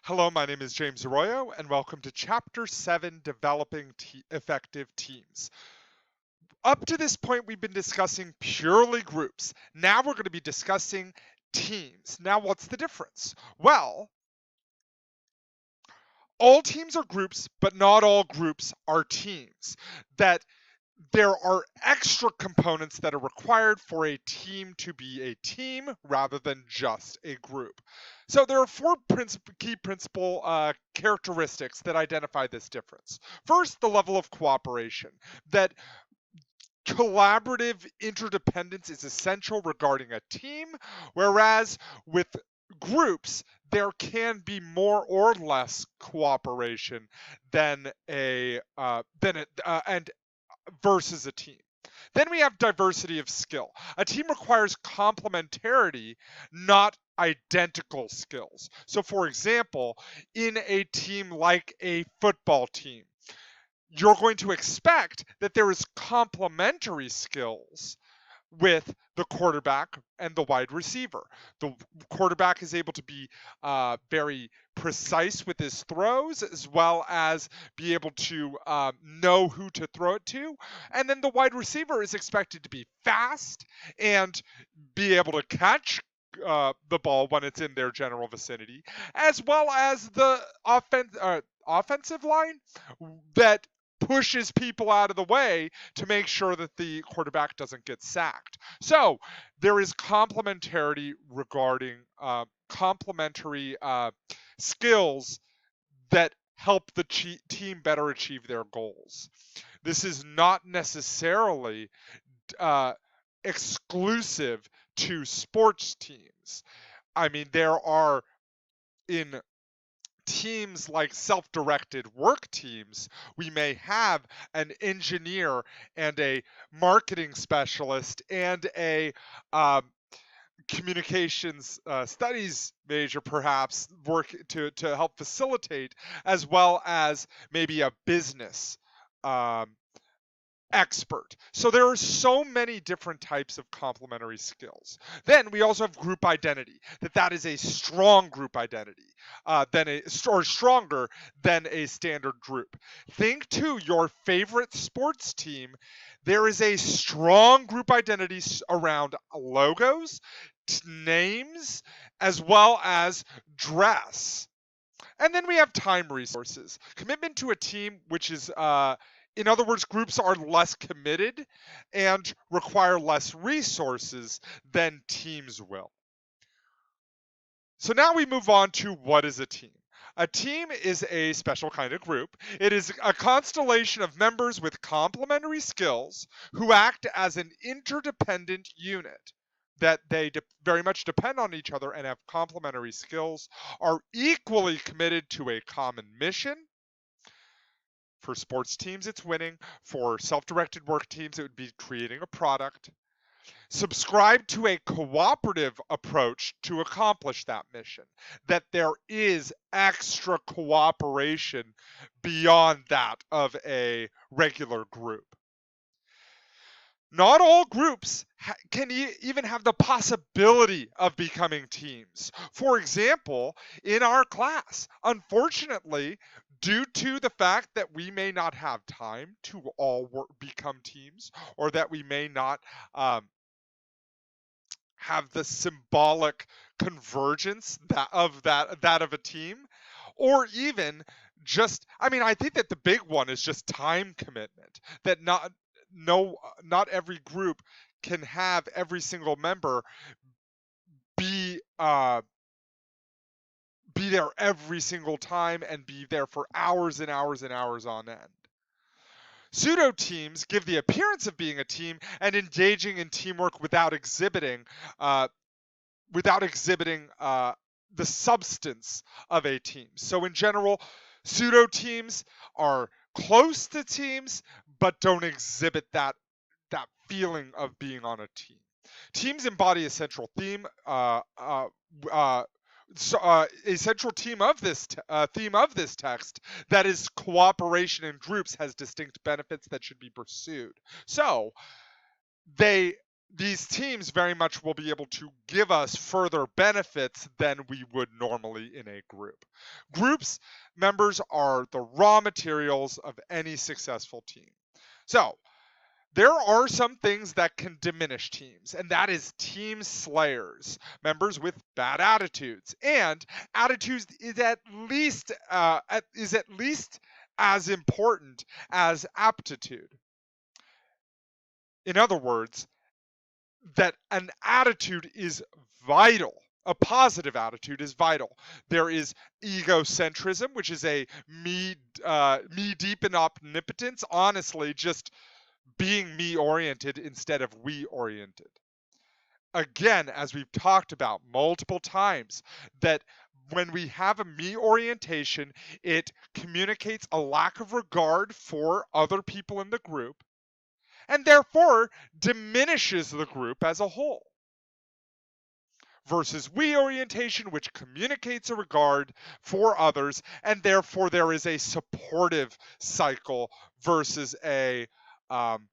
Hello, my name is James Arroyo, and welcome to Chapter 7, Developing Effective Teams. Up to this point, we've been discussing purely groups. Now we're going to be discussing teams. Now, what's the difference? Well, all teams are groups, but not all groups are teams. That there are extra components that are required for a team to be a team rather than just a group. So there are four key principal characteristics that identify this difference. First, the level of cooperation. That collaborative interdependence is essential regarding a team, whereas with groups, there can be more or less cooperation than and versus a team. Then we have diversity of skill. A team requires complementarity, not identical skills. So, for example, in a team like a football team, you're going to expect that there is complementary skills with the quarterback and the wide receiver. The quarterback is able to be very precise with his throws, as well as be able to know who to throw it to. And then the wide receiver is expected to be fast and be able to catch the ball when it's in their general vicinity, as well as the offensive line that pushes people out of the way to make sure that the quarterback doesn't get sacked. So there is complementarity regarding complementary skills that help the team better achieve their goals. This is not necessarily exclusive to sports teams. I mean, there are in teams like self-directed work teams, we may have an engineer and a marketing specialist and a communications studies major perhaps work to help facilitate, as well as maybe a business um, expert. So there are so many different types of complementary skills. Then we also have group identity. That is a strong group identity or stronger than a standard group. Think to your favorite sports team. There is a strong group identity around logos, names, as well as dress. And then we have time resources. Commitment to a team, which is in other words, groups are less committed and require less resources than teams will. So now we move on to what is a team. A team is a special kind of group. It is a constellation of members with complementary skills who act as an interdependent unit. That they very much depend on each other and have complementary skills, are equally committed to a common mission. For sports teams, it's winning. For self-directed work teams, it would be creating a product. Subscribe to a cooperative approach to accomplish that mission. That there is extra cooperation beyond that of a regular group. Not all groups can even have the possibility of becoming teams. For example, in our class, unfortunately, due to the fact that we may not have time to all become teams, or that we may not have the symbolic convergence that of a team, or even just, I mean, I think that the big one is just time commitment. That not every group can have every single member be be there every single time and be there for hours and hours and hours on end. Pseudo teams give the appearance of being a team and engaging in teamwork without exhibiting the substance of a team. So in general, pseudo teams are close to teams but don't exhibit that feeling of being on a team. Teams embody a central theme. A central theme of this text, that is, cooperation in groups has distinct benefits that should be pursued. So they these teams very much will be able to give us further benefits than we would normally in a group. Groups members are the raw materials of any successful team. So, there are some things that can diminish teams, and that is team slayers, members with bad attitudes, and attitudes is at least as important as aptitude. In other words, that an attitude is vital. A positive attitude is vital. There is egocentrism, which is a me deep in omnipotence. Honestly, just being me oriented instead of we oriented. Again, as we've talked about multiple times, that when we have a me orientation, it communicates a lack of regard for other people in the group and therefore diminishes the group as a whole. Versus we orientation, which communicates a regard for others, and therefore there is a supportive cycle versus a um,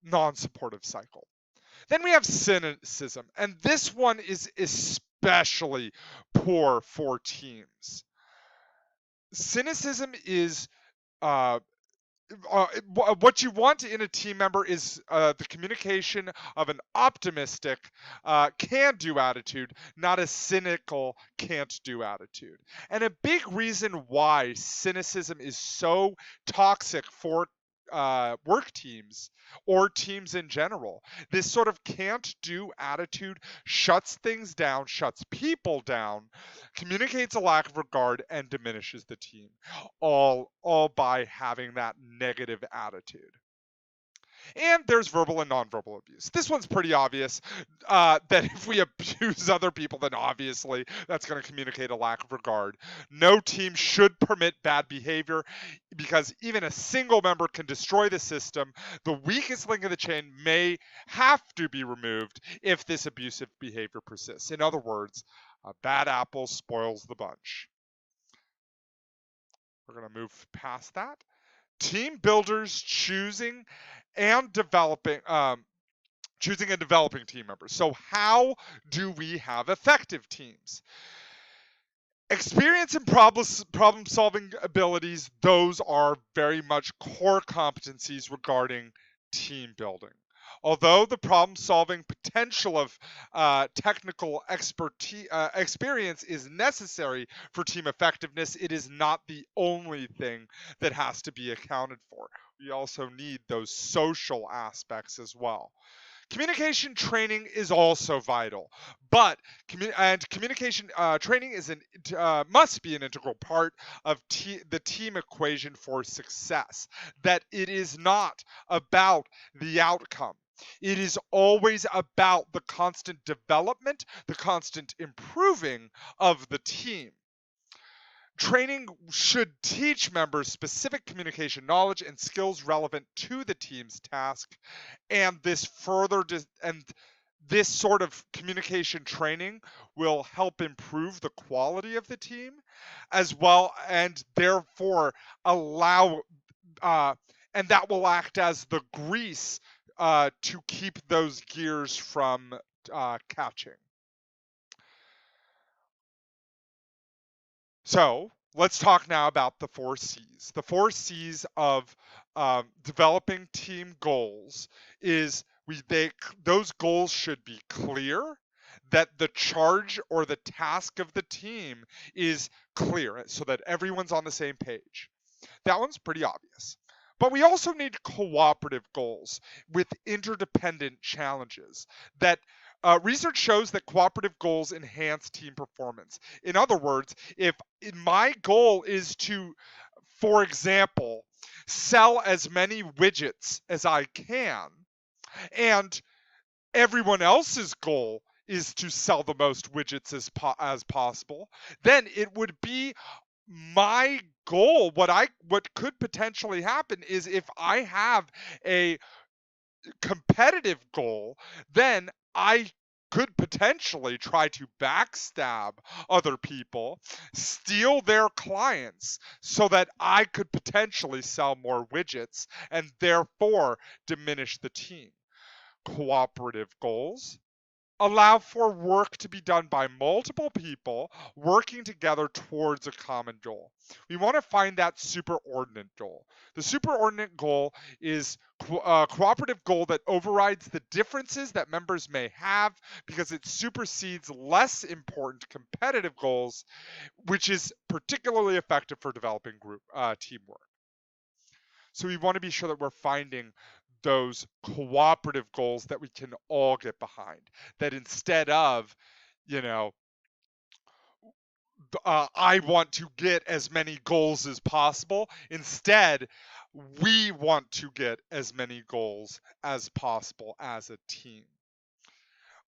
non-supportive cycle. Then we have cynicism, and this one is especially poor for teams. Cynicism is uh, what you want in a team member is the communication of an optimistic, can-do attitude, not a cynical, can't-do attitude. And a big reason why cynicism is so toxic for work teams or teams in general, this sort of can't-do attitude shuts things down, shuts people down, communicates a lack of regard, and diminishes the team, all by having that negative attitude. And there's verbal and nonverbal abuse. This one's pretty obvious, that if we abuse other people, then obviously that's going to communicate a lack of regard. No team should permit bad behavior because even a single member can destroy the system. The weakest link in the chain may have to be removed if this abusive behavior persists. In other words, a bad apple spoils the bunch. We're going to move past that. Team builders choosing and developing team members. So how do we have effective teams? Experience and problem solving abilities, those are very much core competencies regarding team building. Although the problem solving potential of technical experience is necessary for team effectiveness, it is not the only thing that has to be accounted for. We also need those social aspects as well. Communication training is also vital, but communication training must be an integral part of the team equation for success. That it is not about the outcome. It is always about the constant development, the constant improving of the team. Training should teach members specific communication knowledge and skills relevant to the team's task, and this sort of communication training will help improve the quality of the team as well, and therefore allow and that will act as the grease to keep those gears from catching. So let's talk now about the 4 C's. The 4 C's of developing team goals is those goals should be clear, that the charge or the task of the team is clear so that everyone's on the same page. That one's pretty obvious. But we also need cooperative goals with interdependent challenges. That research shows that cooperative goals enhance team performance. In other words, if my goal is to, for example, sell as many widgets as I can, and everyone else's goal is to sell the most widgets as possible, then it would be my goal. What could potentially happen is if I have a competitive goal, then I could potentially try to backstab other people, steal their clients so that I could potentially sell more widgets and therefore diminish the team. Cooperative goals allow for work to be done by multiple people working together towards a common goal. We want to find that superordinate goal. The superordinate goal is a cooperative goal that overrides the differences that members may have because it supersedes less important competitive goals, which is particularly effective for developing group teamwork. So we want to be sure that we're finding those cooperative goals that we can all get behind. That instead of, you know, I want to get as many goals as possible, instead, we want to get as many goals as possible as a team.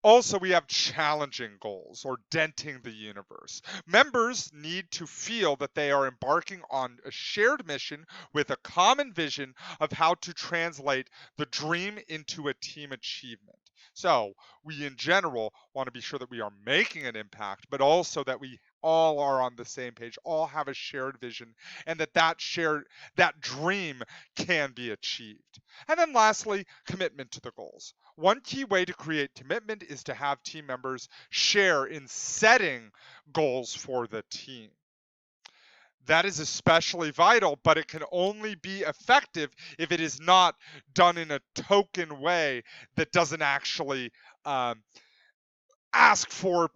Also, we have challenging goals or denting the universe. Members need to feel that they are embarking on a shared mission with a common vision of how to translate the dream into a team achievement. So, we in general want to be sure that we are making an impact, but also that we all are on the same page, all have a shared vision, and that dream can be achieved. And then lastly, commitment to the goals. One key way to create commitment is to have team members share in setting goals for the team. That is especially vital, but it can only be effective if it is not done in a token way that doesn't actually ask for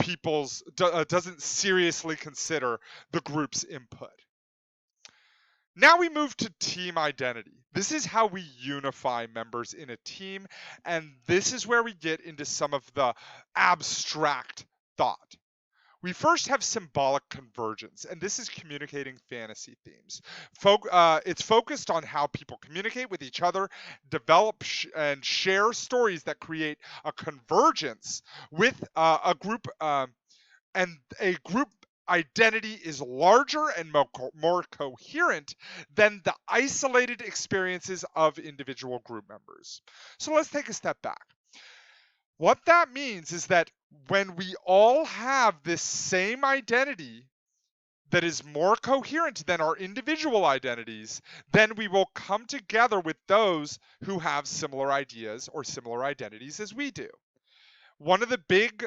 doesn't seriously consider the group's input. Now we move to team identity. This is how we unify members in a team, and this is where we get into some of the abstract thought. We first have symbolic convergence, and this is communicating fantasy themes. It's focused on how people communicate with each other, develop and share stories that create a convergence with a group, and a group identity is larger and more coherent than the isolated experiences of individual group members. So let's take a step back. What that means is that when we all have this same identity that is more coherent than our individual identities, then we will come together with those who have similar ideas or similar identities as we do. One of the big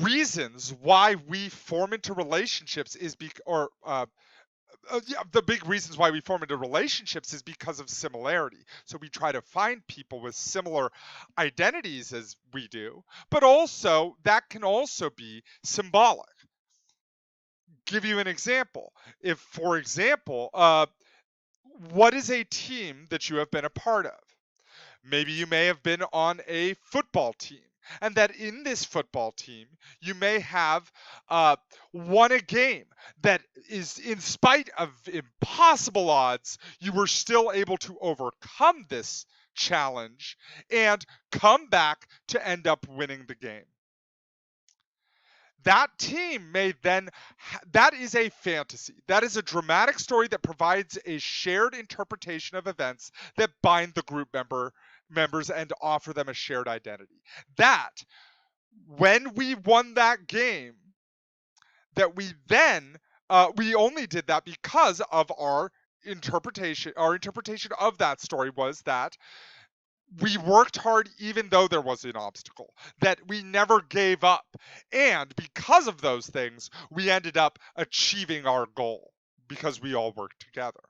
reasons why we form into relationships is the big reasons why we form into relationships is because of similarity. So we try to find people with similar identities as we do, but also that can also be symbolic. Give you an example. If, for example, what is a team that you have been a part of? Maybe you may have been on a football team, and that in this football team, you may have won a game that is, in spite of impossible odds, you were still able to overcome this challenge and come back to end up winning the game. That team may then, that is a fantasy. That is a dramatic story that provides a shared interpretation of events that bind the group members and offer them a shared identity. That, when we won that game, that we then, we only did that because of our interpretation. Our interpretation of that story was that we worked hard even though there was an obstacle, that we never gave up. And because of those things, we ended up achieving our goal because we all worked together.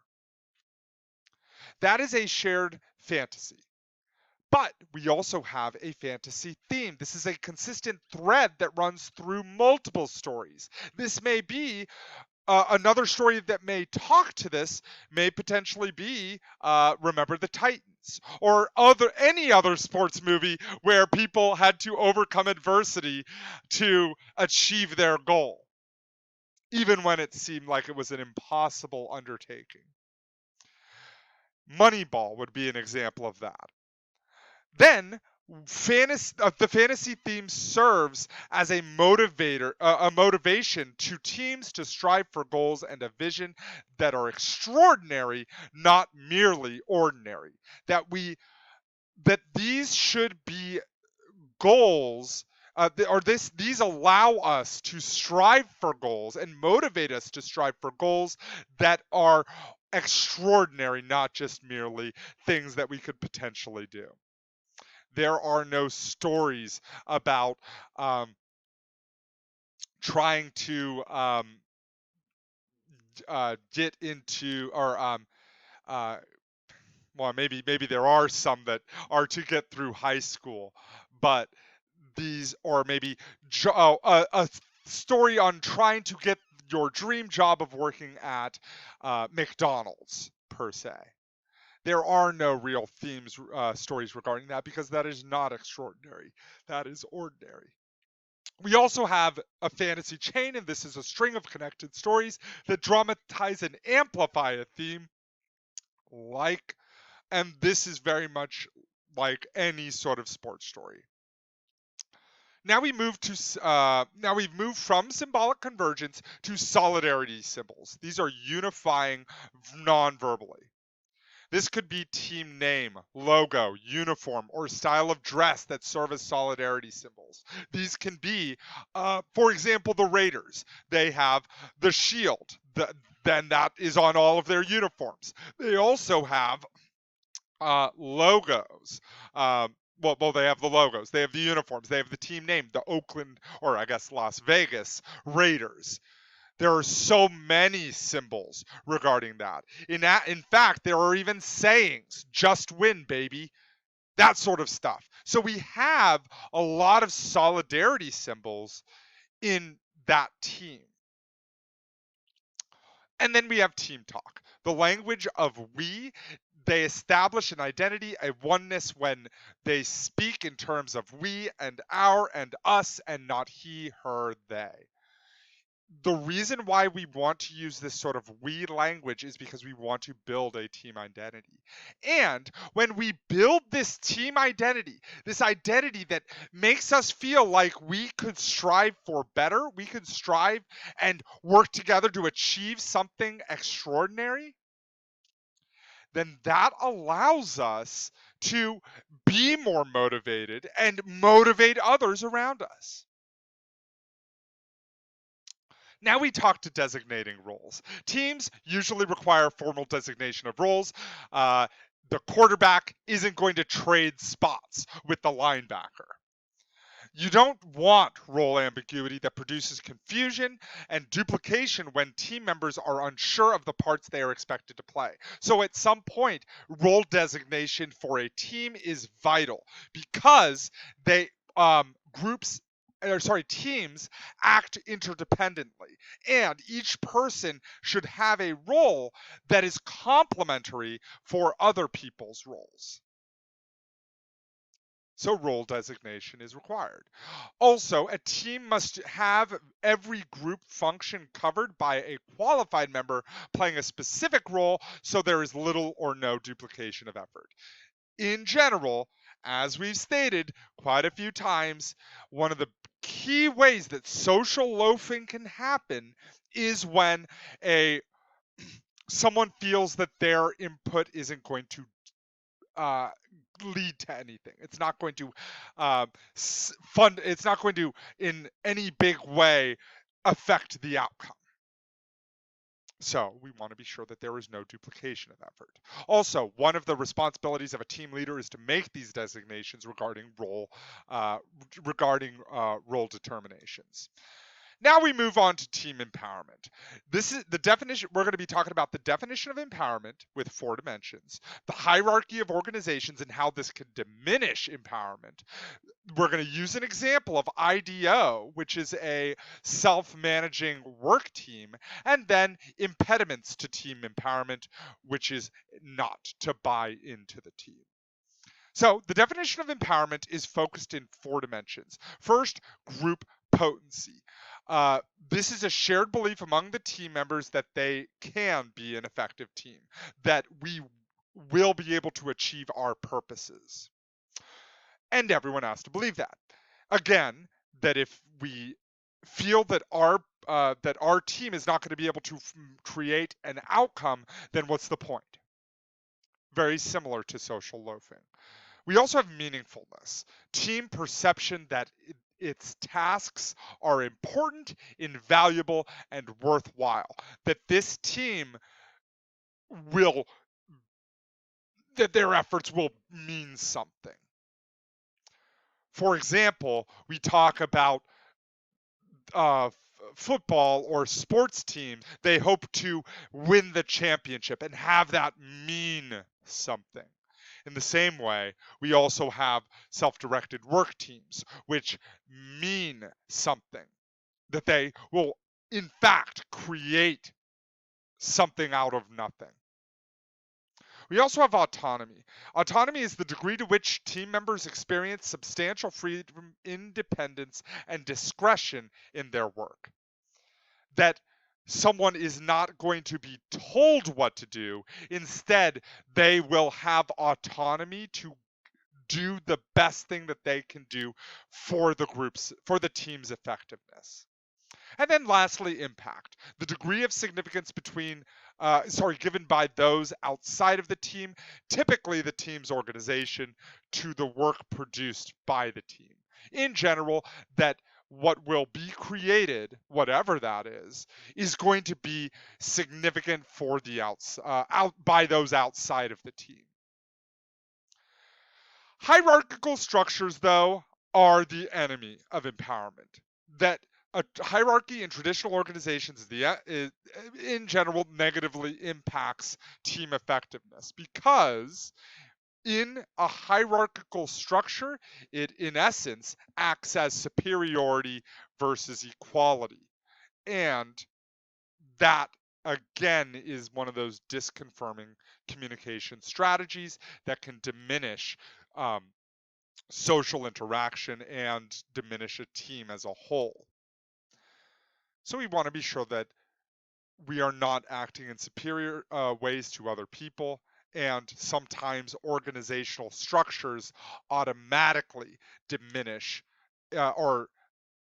That is a shared fantasy. But we also have a fantasy theme. This is a consistent thread that runs through multiple stories. This may be another story that may talk to this may potentially be Remember the Titans or any other sports movie where people had to overcome adversity to achieve their goal, even when it seemed like it was an impossible undertaking. Moneyball would be an example of that. Then the fantasy theme serves as a motivation to teams to strive for goals and a vision that are extraordinary, not merely ordinary. That we that these should be goals, these allow us to strive for goals and motivate us to strive for goals that are extraordinary, not just merely things that we could potentially do. There are no stories about trying to get into, or uh, well, maybe there are some that are to get through high school, but these, or maybe a story on trying to get your dream job of working at McDonald's per se. There are no real themes, stories regarding that, because that is not extraordinary. That is ordinary. We also have a fantasy chain, and this is a string of connected stories that dramatize and amplify a theme, like, and this is very much like any sort of sports story. Now we've moved from symbolic convergence to solidarity symbols. These are unifying non-verbally. This could be team name, logo, uniform, or style of dress that serve as solidarity symbols. These can be, for example, the Raiders. They have the shield, then that is on all of their uniforms. They also have logos. They have the logos, they have the uniforms, they have the team name, the Oakland, or I guess Las Vegas Raiders. There are so many symbols regarding that. In fact, there are even sayings, just win, baby, that sort of stuff. So we have a lot of solidarity symbols in that team. And then we have team talk, the language of we. They establish an identity, a oneness, when they speak in terms of we and our and us, and not he, her, they. The reason why we want to use this sort of we language is because we want to build a team identity. And when we build this team identity, this identity that makes us feel like we could strive for better, we could strive and work together to achieve something extraordinary, then that allows us to be more motivated and motivate others around us. Now we talk to designating roles. Teams usually require formal designation of roles. Uh, the quarterback isn't going to trade spots with the linebacker. You don't want role ambiguity that produces confusion and duplication when team members are unsure of the parts they are expected to play. So at some point, role designation for a team is vital, because they groups or sorry, teams act interdependently, and each person should have a role that is complementary for other people's roles. So role designation is required. Also, a team must have every group function covered by a qualified member playing a specific role, so there is little or no duplication of effort. In general, as we've stated quite a few times, one of the key ways that social loafing can happen is when a someone feels that their input isn't going to uh, lead to anything. It's not going to fund. It's not going to, in any big way, affect the outcome. So we want to be sure that there is no duplication of effort. Also, one of the responsibilities of a team leader is to make these designations uh, regarding role determinations. Now we move on to team empowerment. This is the definition. We're going to be talking about the definition of empowerment with 4 dimensions, the hierarchy of organizations and how this can diminish empowerment. We're going to use an example of IDO, which is a self-managing work team, and then impediments to team empowerment, which is not to buy into the team. So the definition of empowerment is focused in 4 dimensions. First, group potency. This is a shared belief among the team members that they can be an effective team, that we will be able to achieve our purposes. And everyone has to believe that. Again, that if we feel that our team is not going to be able to create an outcome, then what's the point? Very similar to social loafing. We also have meaningfulness, team perception that its tasks are important, invaluable, and worthwhile. That this team will, that their efforts will mean something. For example, we talk about football or sports teams, they hope to win the championship and have that mean something. In the same way, we also have self directed work teams, which mean something, that they will, in fact, create something out of nothing. We also have autonomy. Autonomy is the degree to which team members experience substantial freedom, independence, and discretion in their work. That someone is not going to be told what to do. Instead, they will have autonomy to do the best thing that they can do for the team's effectiveness. And then lastly, impact. The degree of significance given by those outside of the team, typically the team's organization, to the work produced by the team. In general, that what will be created, whatever that is going to be significant for the out by those outside of the team. Hierarchical structures, though, are the enemy of empowerment. That a hierarchy in traditional organizations in general negatively impacts team effectiveness because in a hierarchical structure, it in essence acts as superiority versus equality. And that again is one of those disconfirming communication strategies that can diminish um, social interaction and diminish a team as a whole. So we want to be sure that we are not acting in superior ways to other people, and sometimes organizational structures automatically diminish or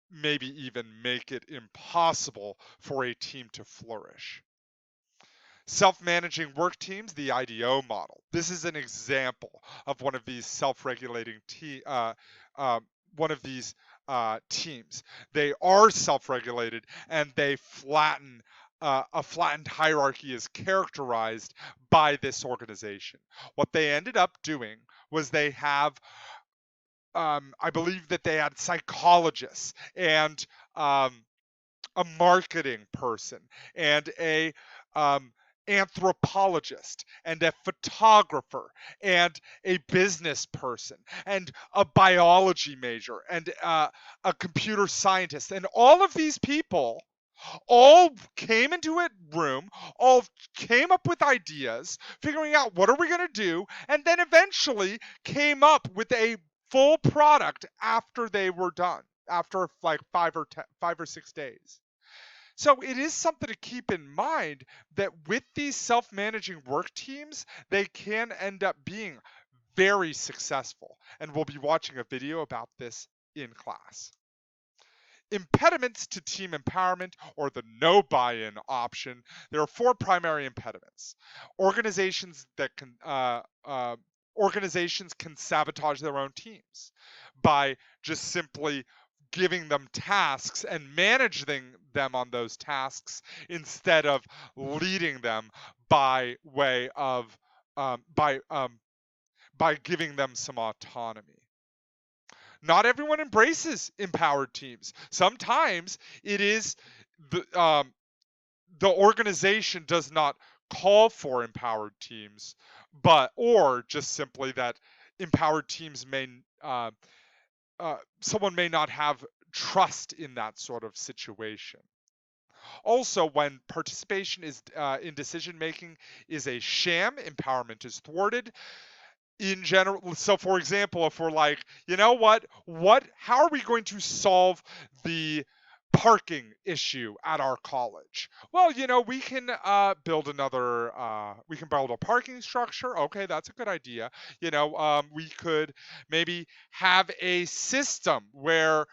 maybe even make it impossible for a team to flourish. Self-managing work teams, the IDO model. This is an example of one of these self-regulating one of these teams. They are self-regulated and they flatten. A flattened hierarchy is characterized by this organization. What they ended up doing was they have, I believe that they had psychologists and a marketing person and a um, anthropologist and a photographer and a business person and a biology major and a computer scientist, and all of these people all came into a room, all came up with ideas, figuring out what are we going to do, and then eventually came up with a full product after they were done, after like 5 or 6 days. So it is something to keep in mind that with these self-managing work teams, they can end up being very successful. And we'll be watching a video about this in class. Impediments to team empowerment, or the no buy-in option. There are 4 primary impediments. Organizations can sabotage their own teams by just simply giving them tasks and managing them on those tasks instead of leading them by way of by giving them some autonomy. Not everyone embraces empowered teams. Sometimes it is the organization does not call for empowered teams, or just simply that empowered teams may someone may not have trust in that sort of situation. Also, when participation is in decision making is a sham, empowerment is thwarted. In general, so for example, if we're like, you know how are we going to solve the parking issue at our college? Well, we can build a parking structure. Okay, that's a good idea. We could maybe have a system where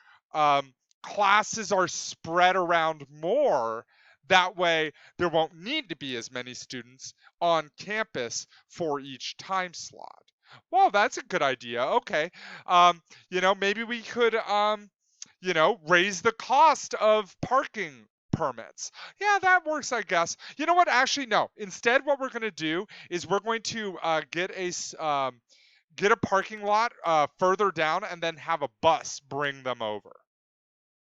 classes are spread around more. That way, there won't need to be as many students on campus for each time slot. Well, that's a good idea. Okay. Um, maybe we could, raise the cost of parking permits. Yeah, that works, I guess. You know what? Actually, no. Instead, what we're going to do is we're going to get a parking lot further down and then have a bus bring them over.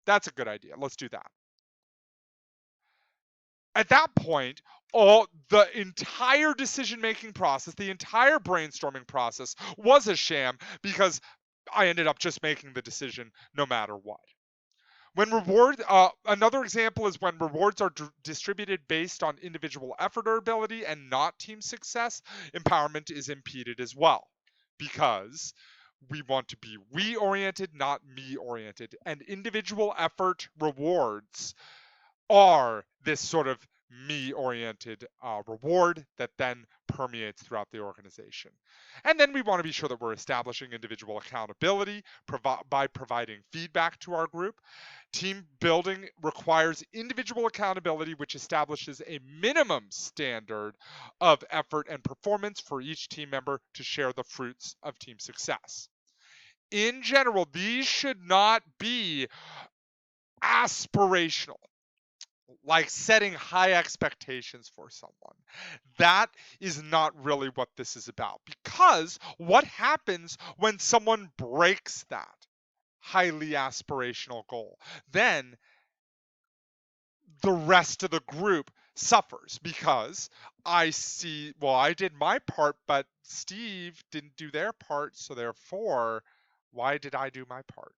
That's a good idea. Let's do that. At that point, all the entire decision making process, the entire brainstorming process was a sham because I ended up just making the decision no matter what. Another example is when rewards are distributed based on individual effort or ability and not team success, empowerment is impeded as well because we want to be we oriented, not me oriented. And individual effort rewards are this sort of me oriented reward that then permeates throughout the organization. And then we want to be sure that we're establishing individual accountability by providing feedback to our group. Team building requires individual accountability, which establishes a minimum standard of effort and performance for each team member to share the fruits of team success. In general, these should not be aspirational, like setting high expectations for someone. That is not really what this is about. Because what happens when someone breaks that highly aspirational goal? Then the rest of the group suffers because I did my part, but Steve didn't do their part, so therefore, why did I do my part?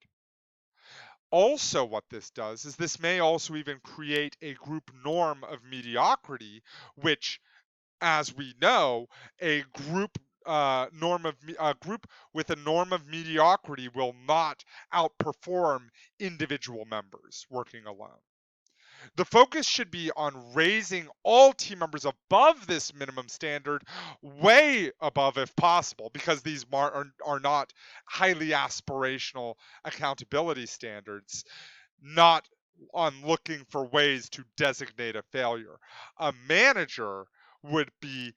Also, what this does is this may also even create a group norm of mediocrity, which, as we know, a group with a norm of mediocrity will not outperform individual members working alone. The focus should be on raising all team members above this minimum standard, way above if possible, because these are not highly aspirational accountability standards, not on looking for ways to designate a failure. A manager would be,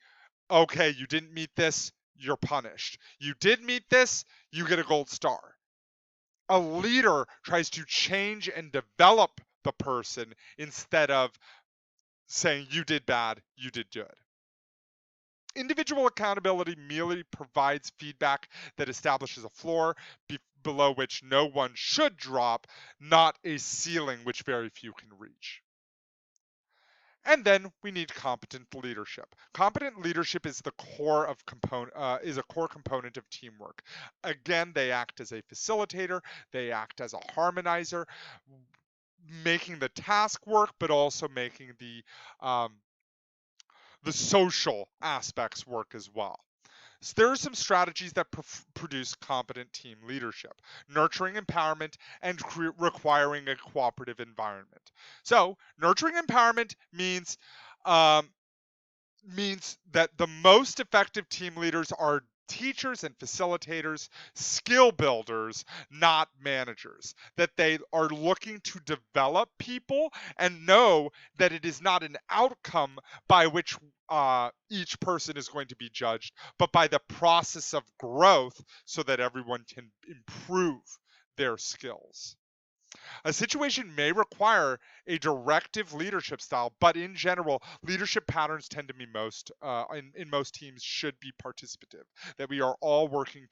okay, you didn't meet this, you're punished. You did meet this, you get a gold star. A leader tries to change and develop the person instead of saying you did bad, you did good. Individual accountability merely provides feedback that establishes a floor below which no one should drop, not a ceiling which very few can reach. And then we need competent leadership. Competent leadership is a core component of teamwork. Again, they act as a facilitator, they act as a harmonizer, making the task work, but also making the social aspects work as well. So there are some strategies that produce competent team leadership: nurturing empowerment and requiring a cooperative environment. So nurturing empowerment um, means that the most effective team leaders are teachers and facilitators, skill builders, not managers. That they are looking to develop people and know that it is not an outcome by which each person is going to be judged, but by the process of growth so that everyone can improve their skills. A situation may require a directive leadership style, but in general, leadership patterns tend to be in most teams should be participative, that we are all working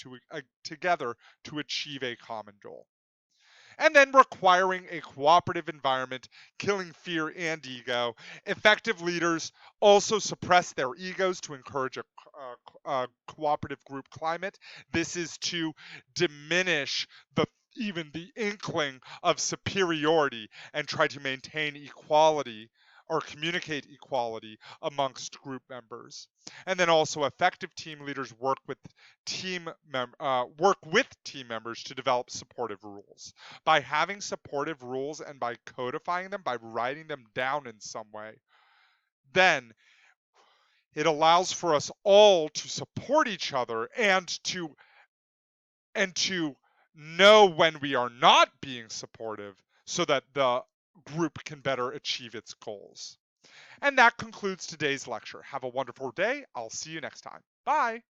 together to achieve a common goal. And then requiring a cooperative environment, killing fear and ego. Effective leaders also suppress their egos to encourage a cooperative group climate. This is to diminish even the inkling of superiority and try to maintain equality or communicate equality amongst group members. And then also effective team leaders work with team members to develop supportive rules. By having supportive rules and by codifying them, by writing them down in some way, then it allows for us all to support each other and to know when we are not being supportive so that the group can better achieve its goals. And that concludes today's lecture. Have a wonderful day. I'll see you next time. Bye.